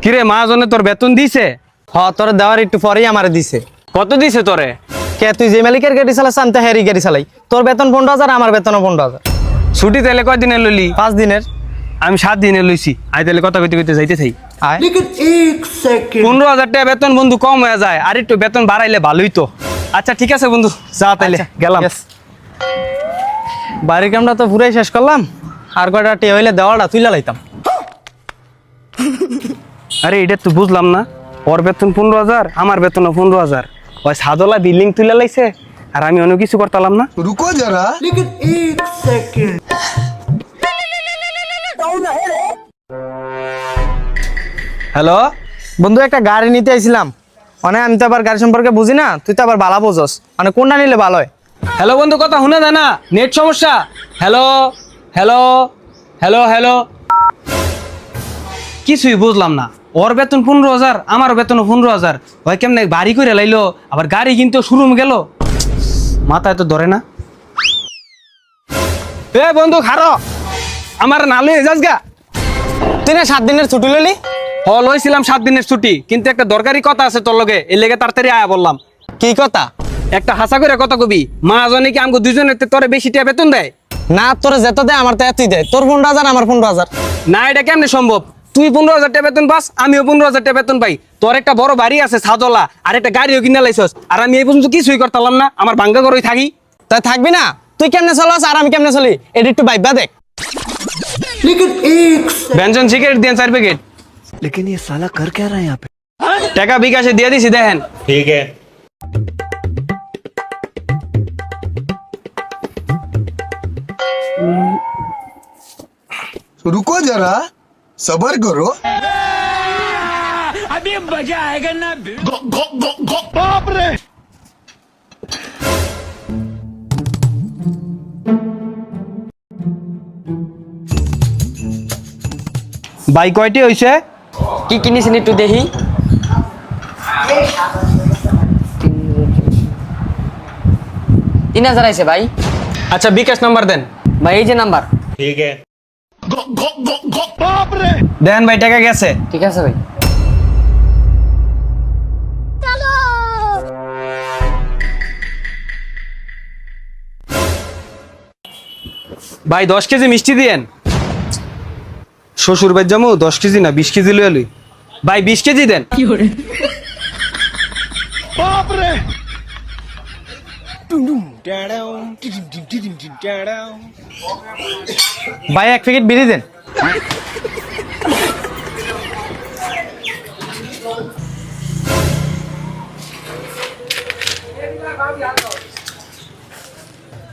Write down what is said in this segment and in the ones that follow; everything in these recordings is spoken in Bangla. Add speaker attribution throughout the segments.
Speaker 1: কিরে মহাজনে তোর বেতন দিছে?
Speaker 2: তোর দেওয়ার একটু পরেই আমারে দিছে।
Speaker 1: কত দিছে তোরে?
Speaker 2: কে তুই যে মালিকের গাড়ি চালাস আমি তো হেরি গাড়ি চালাই। তোর বেতন 15,000, আমার বেতন 15,000।
Speaker 1: ছুটি তাইলে কয় দিনের লইলি?
Speaker 2: 5 দিনের।
Speaker 1: আমি 7 দিনের লইছি। আই তাইলে কথা কইতে কইতে যাইতে থাই।
Speaker 2: আয়
Speaker 1: 15,000 টাকা বেতন বন্ধু কম হয়ে যায়, আর একটু বেতন বাড়াইলে ভালোই তো। আচ্ছা ঠিক আছে বন্ধু, যা তাইলে গেলাম।
Speaker 2: Yes. বাড়ির কামটা তো পুরাই শেষ করলাম, আর কয়টা টে হইলে দেওয়াটা তুইলা লাইতাম।
Speaker 1: আরে এটা তো বুঝলাম না, ওর বেতন 15,000, আমার বেতন 15,000। ওই সাদলা বিল্ডিং তুলে লাইছে আর আমি অন্য কিছু করতাম না।
Speaker 3: रुको जरा लेकिन एक सेकंड।
Speaker 1: হ্যালো
Speaker 2: বন্ধু, একটা গাড়ি নিতে আইছিলাম। মানে আমি তো আবার গাড়ি সম্পর্কে বুঝি না, তুই তো আবার ভালো বোঝস। মানে কোনটা নিলে ভালো হয়?
Speaker 1: হ্যালো বন্ধু, কথা শুনে যায় না, নেট সমস্যা। হ্যালো হ্যালো হ্যালো হ্যালো, কিছুই বুঝলাম না। ওর বেতন 15,000, আমার বেতন 15,000। ওই কেমনে বাড়ি করে লাইলো, আবার গাড়ি কিন্তু শোরুম গেল, মাথায় তো ধরে না। এ বন্ধু খারো, আমার না লয়ে যাস গা।
Speaker 2: তুই না 7 দিনের ছুটি লইলি?
Speaker 1: লইছিলাম 7 দিনের ছুটি, কিন্তু একটা দরকারি কথা আছে তোর লগে, এই লেগে তাড়াতাড়ি আয়া বললাম।
Speaker 2: কি কথা?
Speaker 1: একটা হাসা করে কথা কবি, মহাজনে কি আমগো দুজনের তোরে বেশি টাকা বেতন দেয়?
Speaker 2: না, তোর যেত দেয় আমার তো এতই দেয়। তোর 15,000, আমার 15,000।
Speaker 1: না, এটা কেমনে সম্ভব? তুই 15,000 টাকা বেতন পাস, আমিও 15,000 টাকা বেতন পাই। তোর একটা বড় বাড়ি আছে ছাদলা, আর একটা গাড়িও কিনে লাইছস, আর আমি এই পর্যন্ত কিছুই করতাম না। আমার ভাঙ্গা ঘরেই থাকি।
Speaker 2: তাই থাকবি না? তুই কেমনে চলাস আর আমি কেমনে চলি, এটা একটু ভাইবা দেখ।
Speaker 3: लेकिन एक
Speaker 1: ব্যঞ্জন সিগারেট দেন 4 প্যাকেট।
Speaker 3: लेकिन ये साला कर क्या रहा है यहाँ पे?
Speaker 1: টাকা বিকাশে দিয়ে দিছি, দেখেন।
Speaker 4: ठीक है।
Speaker 3: रुको जरा सबर करो।
Speaker 1: ভাই কয়টি হইছে?
Speaker 5: কি কিনিছেন একটু দেখি। 3,000 আইছে ভাই।
Speaker 1: আচ্ছা বিকাশ নাম্বার দেন।
Speaker 5: ভাই এই যে নাম্বার।
Speaker 4: ठीक है।
Speaker 1: দেন ভাই, টাকা গেছে।
Speaker 5: ঠিক আছে ভাই।
Speaker 1: ভাই 10 কেজি মিষ্টি দিয়েন। শ্বশুর ভাই জামু 10 কেজি না 20 কেজি লই লই। ভাই 20 কেজি দেন।
Speaker 2: ভাই 1 প্যাকেট বিড়ি দেন।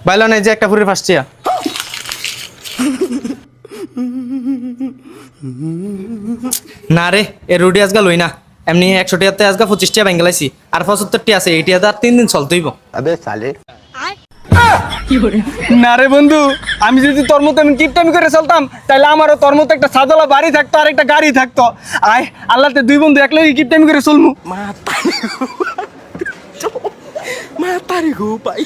Speaker 2: বাইলন এই যে একটা ফুরির ফাঁসছিয়া। না রে, এ রুটি আজকা লই না। এমনি 100 টাকাতে আজকা 25 টাকা ব্যাঙ্গলাইছি, আর 75 আছে। 80 আর 3 দিন চলতেইব।
Speaker 1: না রে বন্ধু, আমি যদি তোর মতো আমি কিপটামি করে চলতাম, তাহলে আমারও তোর মতো একটা সাদালা বাড়ি থাকতো আর একটা গাড়ি থাকতো। আয় আল্লাহতে 2 বন্ধু একলাই কিপটামি করে চলমু।
Speaker 3: Mata nih gue, Pak.